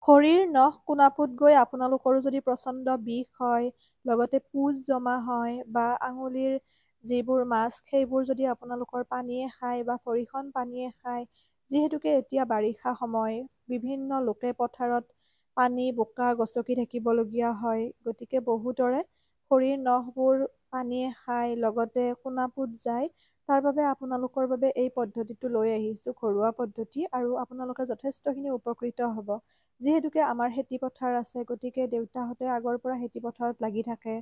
ভৰিৰ নখ কোণাপুত গৈ আপোনালোকৰো যদি প্ৰচণ্ড বিষ হয়, লগতে পূঁজ জমা হয় বা আঙুলিৰ যিবোৰ মাছ সেইবোৰ যদি আপোনালোকৰ পানীয়ে খায় বা ভৰিখন পানীয়ে খায়, যিহেতুকে এতিয়া বাৰিষা সময়, বিভিন্ন লোকে পথাৰত পানী বোকা গছকি থাকিবলগীয়া হয়, গতিকে বহুতৰে ভৰিৰ নখবোৰ পানীয়ে খায়, লগতে কোণাপুত যায়। তাৰ বাবে আপোনালোকৰ বাবে এই পদ্ধতিটো লৈ আহিছোঁ, ঘৰুৱা পদ্ধতি, আৰু আপোনালোকে যথেষ্টখিনি উপকৃত হ'ব। যিহেতুকে আমাৰ খেতি পথাৰ আছে, গতিকে দেউতাহঁতে আগৰ পৰা খেতি পথাৰত লাগি থাকে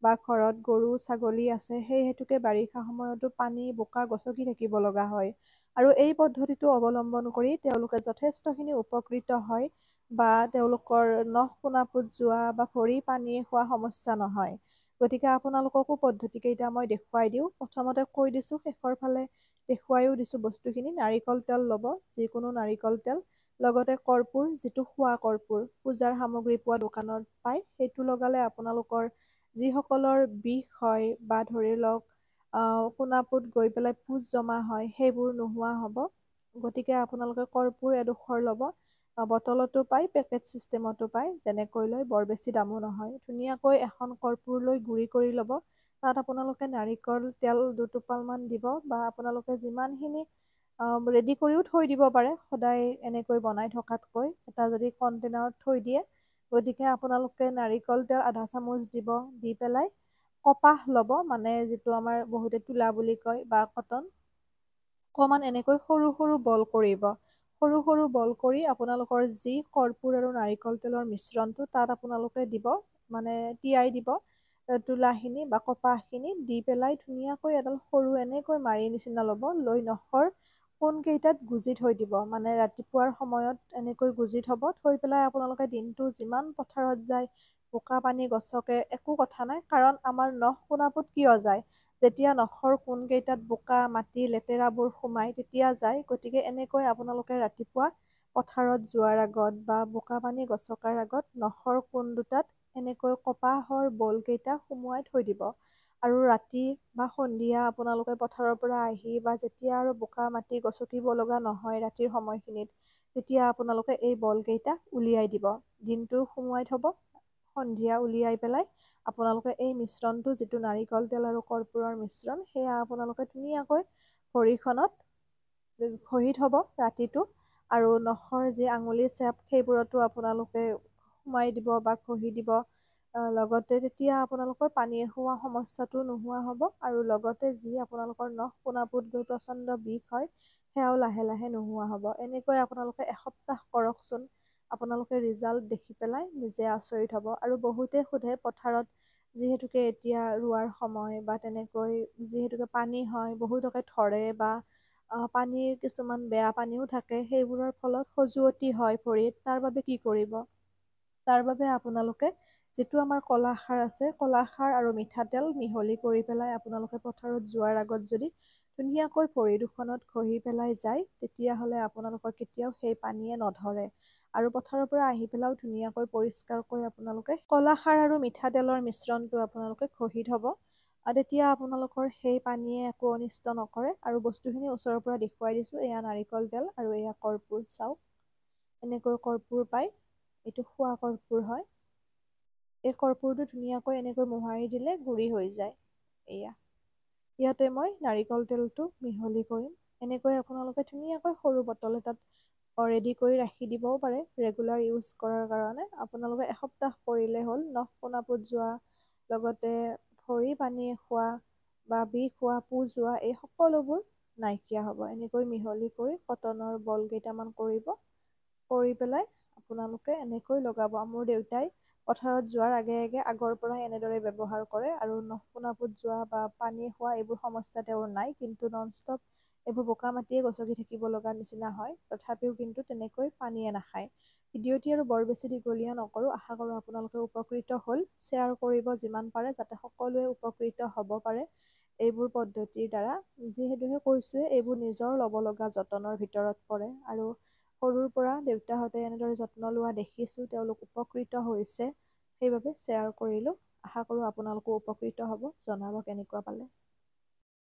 বা ঘৰত গৰু ছাগলী আছে, সেই হেতুকে বাৰিষা সময়তো পানী বোকা গছকি থাকিব লগা হয়। আৰু এই পদ্ধতিটো অৱলম্বন কৰি তেওঁলোকে যথেষ্টখিনি উপকৃত হয় বা তেওঁলোকৰ নখ কোণাপুত যোৱা বা ভৰি পানীয়ে খোৱা সমস্যা নহয়। গতিকে আপোনালোককো পদ্ধতিকেইটা মই দেখুৱাই দিওঁ। প্ৰথমতে কৈ দিছোঁ, শেষৰ ফালে দেখুৱাইও দিছোঁ বস্তুখিনি। নাৰিকল তেল ল'ব, যিকোনো নাৰিকল তেল, লগতে কৰ্পূৰ, যিটো খোৱা কৰ্পূৰ, পূজাৰ সামগ্ৰী পোৱা দোকানত পায়, সেইটো লগালে আপোনালোকৰ যিসকলৰ বিষ হয় বা ধৰি লওক কোণাপুত গৈ পেলাই পূঁজ জমা হয়, সেইবোৰ নোহোৱা হ'ব। গতিকে আপোনালোকে কৰ্পূৰ এডোখৰ ল'ব। বটলতো পায়, পেকেট চিষ্টেমতো পায়, যেনেকৈ লয়, বৰ বেছি দামো নহয়। ধুনীয়াকৈ এখন কৰ্পূৰ লৈ গুড়ি কৰি ল'ব। তাত আপোনালোকে নাৰিকল তেল দুটোপালমান দিব, বা আপোনালোকে যিমানখিনি ৰেডি কৰিও থৈ দিব পাৰে, সদায় এনেকৈ বনাই থকাতকৈ এটা যদি কণ্টেইনাৰত থৈ দিয়ে। গতিকে আপোনালোকে নাৰিকল তেল আধা চামুচ দিব, দি পেলাই কপাহ ল'ব, মানে যিটো আমাৰ বহুতে তোলা বুলি কয়, বা কটন। অকণমান এনেকৈ সৰু সৰু বল কৰিব। সৰু সৰু বল কৰি আপোনালোকৰ যি কৰ্পূৰ আৰু নাৰিকল তেলৰ মিশ্ৰণটো তাত আপোনালোকে দিব, মানে তিয়াই দিব। তোলাখিনি বা কপাহখিনি দি পেলাই ধুনীয়াকৈ এডাল সৰু এনেকৈ মাৰি নিচিনা ল'ব, লৈ নখৰ কোণকেইটাত গুজি থৈ দিব। মানে ৰাতিপুৱাৰ সময়ত এনেকৈ গুজি থব, থৈ পেলাই আপোনালোকে দিনটো যিমান পথাৰত যায়, বোকা পানী গছকে, একো কথা নাই, কাৰণ আমাৰ নখ কোণাপুত কিয় যায়? যেতিয়া নখৰ কোণকেইটাত বোকা মাটি লেতেৰাবোৰ সোমায়, তেতিয়া যায়। গতিকে এনেকৈ আপোনালোকে ৰাতিপুৱা পথাৰত যোৱাৰ আগত বা বোকা পানী গছকাৰ আগত নখৰ কোণ দুটাত এনেকৈ কপাহৰ বল কেইটা সুমুৱাই থৈ দিব। আৰু ৰাতি বা সন্ধিয়া আপোনালোকে পথাৰৰ পৰা আহি বা যেতিয়া আৰু বোকা মাটি গছকিব লগা নহয় ৰাতিৰ সময়খিনিত, তেতিয়া আপোনালোকে এই বল কেইটা উলিয়াই দিব। দিনটো সুমুৱাই থব, সন্ধিয়া উলিয়াই পেলাই আপোনালোকে এই মিশ্ৰণটো, যিটো নাৰিকল তেল আৰু কৰ্পূৰৰ মিশ্ৰণ, সেয়া আপোনালোকে ধুনীয়াকৈ ভৰিখনত ঘঁহি থব ৰাতিটো। আৰু নখৰ যি আঙুলি চেপ, সেইবোৰতো আপোনালোকে সোমাই দিব বা ঘঁহি দিব। লগতে তেতিয়া আপোনালোকৰ পানী খোৱা সমস্যাটো নোহোৱা হ'ব, আৰু লগতে যি আপোনালোকৰ নখ কোণাপুত গৈ প্ৰচণ্ড বিষ হয়, সেয়াও লাহে লাহে নোহোৱা হ'ব। এনেকৈ আপোনালোকে এসপ্তাহ কৰকচোন। আপোনালোকে ৰিজাল্ট দেখি পেলাই নিজে আচৰিত হ'ব। আৰু বহুতে সোধে পথাৰত, যিহেতুকে এতিয়া ৰোৱাৰ সময় বা তেনেকৈ যিহেতুকে পানী হয়, বহুতকে ধৰে বা পানীৰ কিছুমান বেয়া পানীও থাকে, সেইবোৰৰ ফলত খজুৱতি হয় ভৰিত। তাৰ বাবে কি কৰিব? তাৰ বাবে আপোনালোকে যিটো আমাৰ কলাখাৰ আছে, কলাখাৰ আৰু মিঠাতেল মিহলি কৰি পেলাই আপোনালোকে পথাৰত যোৱাৰ আগত যদি ধুনীয়াকৈ ভৰি দুখনত ঘঁহি পেলাই যায়, তেতিয়াহ'লে আপোনালোকৰ কেতিয়াও সেই পানীয়ে নধৰে। আৰু পথাৰৰ পৰা আহি পেলাইও ধুনীয়াকৈ পৰিষ্কাৰকৈ আপোনালোকে কলাখাৰ আৰু মিঠাতেলৰ মিশ্ৰণটো আপোনালোকে ঘঁহি থব। তেতিয়া আপোনালোকৰ সেই পানীয়ে একো অনিষ্ট নকৰে। আৰু বস্তুখিনি ওচৰৰ পৰা দেখুৱাই দিছোঁ, এয়া নাৰিকল তেল আৰু এয়া কৰ্পূৰ, চাওক। এনেকৈ কৰ্পূৰ পায়, এইটো খোৱা কৰ্পূৰ হয়। এই কৰ্পূৰটো ধুনীয়াকৈ এনেকৈ মোহাৰি দিলে গুড়ি হৈ যায়, এয়া। ইয়াতে মই নাৰিকল তেলটো মিহলি কৰিম। এনেকৈ আপোনালোকে ধুনীয়াকৈ সৰু বটল এটাত ৰেডি কৰি ৰাখি দিবও পাৰে, ৰেগুলাৰ ইউজ কৰাৰ কাৰণে। আপোনালোকে এসপ্তাহ কৰিলে হ'ল। নখ কোণাপুত যোৱা, লগতে ভৰি পানী খোৱা বা বিষ হোৱা, পূঁজ হোৱা, এই সকলোবোৰ নাইকিয়া হ'ব। এনেকৈ মিহলি কৰি কটনৰ বল কেইটামান কৰিব, কৰি পেলাই আপোনালোকে এনেকৈ লগাব। মোৰ দেউতাই পথাৰত যোৱাৰ আগে আগে আগৰ পৰাই এনেদৰে ব্যৱহাৰ কৰে, আৰু নখ কোণাপুত যোৱা বা পানী খোৱা এইবোৰ সমস্যা তেওঁৰ নাই। কিন্তু ননষ্টপ এইবোৰ বোকা মাটিয়ে গছকি থাকিব লগা নিচিনা হয়, তথাপিও কিন্তু তেনেকৈ পানীয়ে নাখায়। ভিডিঅ'টি আৰু বৰ বেছি দীঘলীয়া নকৰোঁ। আশা কৰোঁ আপোনালোকে উপকৃত হ'ল। শ্বেয়াৰ কৰিব যিমান পাৰে, যাতে সকলোৱে উপকৃত হ'ব পাৰে এইবোৰ পদ্ধতিৰ দ্বাৰা। যিহেতুকে কৈছোঁৱে, এইবোৰ নিজৰ ল'ব লগা যতনৰ ভিতৰত পৰে। আৰু সৰুৰ পৰা দেউতাহঁতে এনেদৰে যত্ন লোৱা দেখিছোঁ, তেওঁলোক উপকৃত হৈছে। সেইবাবে শ্বেয়াৰ কৰিলোঁ। আশা কৰোঁ আপোনালোকো উপকৃত হ'ব। জনাব কেনেকুৱা পালে।